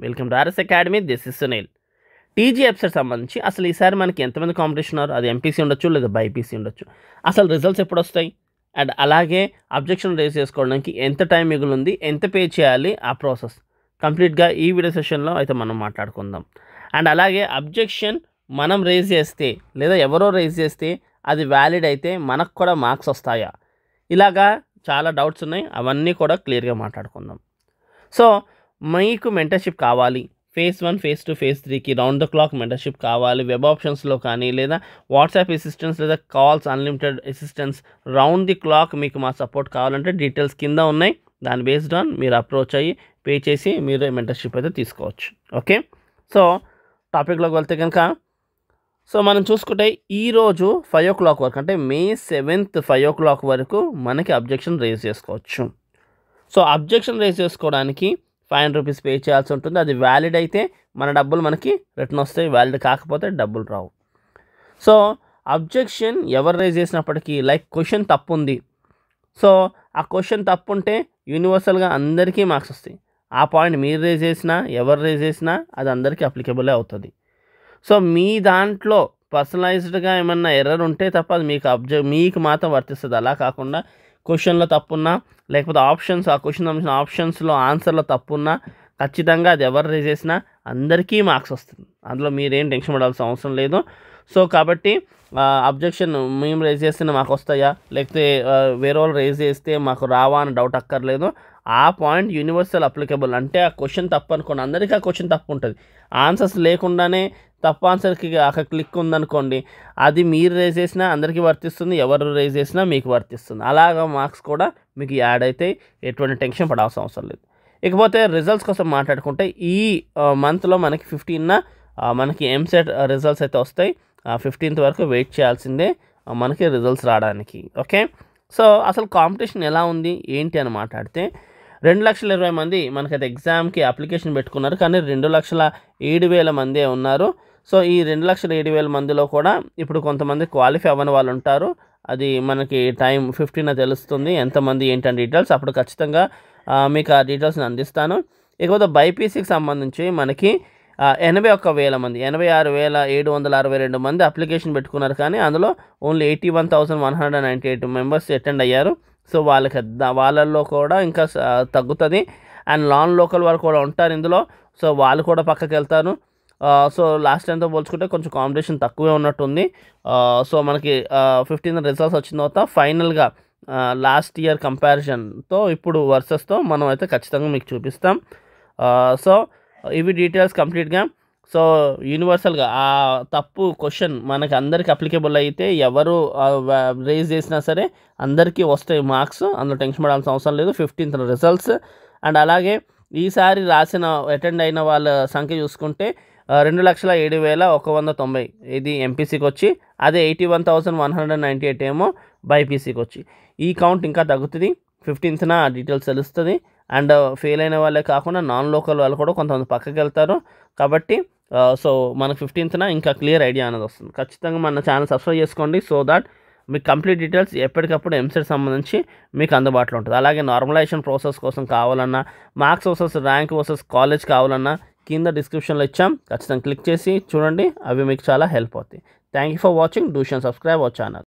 Welcome to RS academy. This is Sunil. TG website సంబంధించి అసలు ఈసారి మనకి ఎంతమంది కాంపిటీషన్ ఉన్నారు, అది ఎంపీసీ ఉండొచ్చు లేదా బైపీసీ ఉండొచ్చు, అసలు రిజల్ట్స్ ఎప్పుడు వస్తాయి, అండ్ అలాగే అబ్జెక్షన్ రేజ్ చేసుకోవడానికి ఎంత టైం మిగులుంది, ఎంత పే చేయాలి, ఆ ప్రాసెస్ కంప్లీట్గా ఈ వీడియో సెషన్లో అయితే మనం మాట్లాడుకుందాం. అండ్ అలాగే అబ్జెక్షన్ మనం రేజ్ చేస్తే లేదా ఎవరో రేజ్ చేస్తే అది వ్యాలిడ్ అయితే మనకు కూడా మార్క్స్ వస్తాయా, ఇలాగా చాలా డౌట్స్ ఉన్నాయి. అవన్నీ కూడా క్లియర్గా మాట్లాడుకుందాం. సో మీకు మెంటర్షిప్ కావాలి, ఫేజ్ 1, ఫేజ్ 2, ఫేజ్ 3కి రౌండ్ ద క్లాక్ మెంటర్షిప్ కావాలి, వెబ్ ఆప్షన్స్లో కానీ లేదా వాట్సాప్ అసిస్టెన్స్ లేదా calls unlimited assistance round the clock మీకు మా సపోర్ట్ కావాలంటే డీటెయిల్స్ కింద ఉన్నాయి. దాని బేస్డ్ ఆన్ మీరు అప్రోచ్ అయ్యి పే చేసి మీరు మెంటర్షిప్ అయితే తీసుకోవచ్చు. ఓకే, సో టాపిక్లోకి వెళ్తే కనుక సో మనం చూసుకుంటే ఈరోజు 5 o'clock వరకు అంటే May 7th 5 o'clock వరకు మనకి అబ్జెక్షన్ రేజ్ చేసుకోవచ్చు. సో అబ్జెక్షన్ రేజ్ చేసుకోవడానికి 500 రూపీస్ పే చేయాల్సి ఉంటుంది. అది వ్యాలిడ్ అయితే మన డబ్బులు మనకి రిటర్న్ వస్తాయి, వ్యాలిడ్ కాకపోతే డబ్బులు రావు. సో అబ్జెక్షన్ ఎవరు రేజ్ చేసినప్పటికీ లైక్ క్వశ్చన్ తప్పు ఉంది, సో ఆ క్వశ్చన్ తప్పు ఉంటే యూనివర్సల్గా అందరికీ మార్క్స్ వస్తాయి. ఆ పాయింట్ మీరు రేజ్ చేసినా ఎవరు రేజ్ చేసినా అది అందరికీ అప్లికేబుల్ అవుతుంది. సో మీ దాంట్లో పర్సనలైజ్డ్గా ఏమన్నా ఎర్రర్ ఉంటే తప్ప అది మీకు మాత్రం వర్తిస్తుంది. అలా కాకుండా క్వశ్చన్లో తప్పున్నా లేకపోతే ఆప్షన్స్ ఆ క్వశ్చన్ సంబంధించిన ఆప్షన్స్లో ఆన్సర్లో తప్పున్నా ఖచ్చితంగా అది ఎవరు రేజ్ చేసినా అందరికీ మార్క్స్ వస్తుంది. అందులో మీరేం టెన్షన్ పడాల్సిన అవసరం లేదు. సో కాబట్టి అబ్జెక్షన్ మేము రేజ్ చేస్తే మాకు వస్తాయా లేకపోతే వేరే వాళ్ళు రేజ్ చేస్తే మాకు రావా అని డౌట్ అక్కర్లేదు. ఆ పాయింట్ యూనివర్సల్ అప్లికేబుల్. అంటే ఆ క్వశ్చన్ తప్పు అనుకోండి, అందరికీ ఆ క్వశ్చన్ తప్పు ఉంటుంది. ఆన్సర్స్ లేకుండానే తప్పు ఆన్సర్కి అక్కడ క్లిక్ ఉందనుకోండి, అది మీరు రేజ్ చేసినా అందరికీ వర్తిస్తుంది, ఎవరు రేజ్ చేసినా మీకు వర్తిస్తుంది. అలాగా మార్క్స్ కూడా మీకు యాడ్ అయితే ఎటువంటి టెన్షన్ పడాల్సిన అవసరం లేదు. ఇకపోతే రిజల్ట్స్ కోసం మాట్లాడుకుంటే ఈ మంత్లో మనకి 15న మనకి ఎంసెట్ రిజల్ట్స్ అయితే వస్తాయి. 15th వరకు వెయిట్ చేయాల్సిందే మనకి రిజల్ట్స్ రావడానికి. ఓకే, సో అసలు కాంపిటీషన్ ఎలా ఉంది ఏంటి అని మాట్లాడితే 2,20,000 మంది మనకైతే ఎగ్జామ్కి అప్లికేషన్ పెట్టుకున్నారు, కానీ 2,07,000 మందే ఉన్నారు. సో ఈ 2,07,000 మందిలో కూడా ఇప్పుడు కొంతమంది క్వాలిఫై అవ్వని వాళ్ళు ఉంటారు. అది మనకి టైం 15న తెలుస్తుంది ఎంతమంది ఏంటని డీటెయిల్స్. అప్పుడు ఖచ్చితంగా మీకు ఆ డీటెయిల్స్ని అందిస్తాను. ఇకపోతే బైపీసీకి సంబంధించి మనకి 81,000 మంది 86,762 మంది అప్లికేషన్ పెట్టుకున్నారు, కానీ అందులో ఓన్లీ 81,198 మెంబర్స్ అటెండ్ అయ్యారు. సో వాళ్ళల్లో కూడా ఇంకా తగ్గుతుంది. అండ్ నాన్ లోకల్ వాళ్ళు కూడా ఉంటారు ఇందులో, సో వాళ్ళు కూడా పక్కకి వెళ్తారు. సో లాస్ట్ టైంతో పోల్చుకుంటే కొంచెం కాంపిటీషన్ తక్కువే ఉన్నట్టుంది. సో మనకి 15th రిజల్ట్స్ వచ్చిన తర్వాత ఫైనల్గా లాస్ట్ ఇయర్ కంపారిజన్తో ఇప్పుడు వర్సెస్తో మనం అయితే ఖచ్చితంగా మీకు చూపిస్తాం. సో ఇవి డీటెయిల్స్ కంప్లీట్గా. సో యూనివర్సల్గా ఆ తప్పు క్వశ్చన్ మనకి అందరికి అప్లికేబుల్ అయితే ఎవరు రేజ్ చేసినా సరే అందరికీ వస్తాయి మార్క్స్, అందులో టెన్షన్ పడాల్సిన అవసరం లేదు. 15th results. అండ్ అలాగే ఈసారి అటెండ్ అయిన వాళ్ళ సంఖ్య చూసుకుంటే 2,07,190 ఇది ఎంపీసీకి వచ్చి, అదే 81,198 ఏమో బైపీసీకి వచ్చి. ఈ కౌంట్ ఇంకా తగ్గుతుంది. 15th డీటెయిల్స్ తెలుస్తుంది. అండ్ ఫెయిల్ అయిన వాళ్ళే కాకుండా నాన్ లోకల్ వాళ్ళు కూడా కొంతమంది పక్కకి వెళ్తారు. కాబట్టి సో మనకు 15th ఇంకా క్లియర్ ఐడియా అనేది వస్తుంది. ఖచ్చితంగా మన ఛానల్ సబ్స్క్రైబ్ చేసుకోండి, సో దాట్ మీకు కంప్లీట్ డీటెయిల్స్ ఎప్పటికప్పుడు ఎంసెట్ సంబంధించి మీకు అందుబాటులో ఉంటుంది. అలాగే నార్మలైజేషన్ ప్రాసెస్ కోసం కావాలన్నా, marks versus rank versus college కావాలన్నా కింద డిస్క్రిప్షన్లో ఇచ్చాం, ఖచ్చితంగా క్లిక్ చేసి చూడండి, అవి మీకు చాలా హెల్ప్ అవుతాయి. Thank you for watching. Do share, subscribe our channel.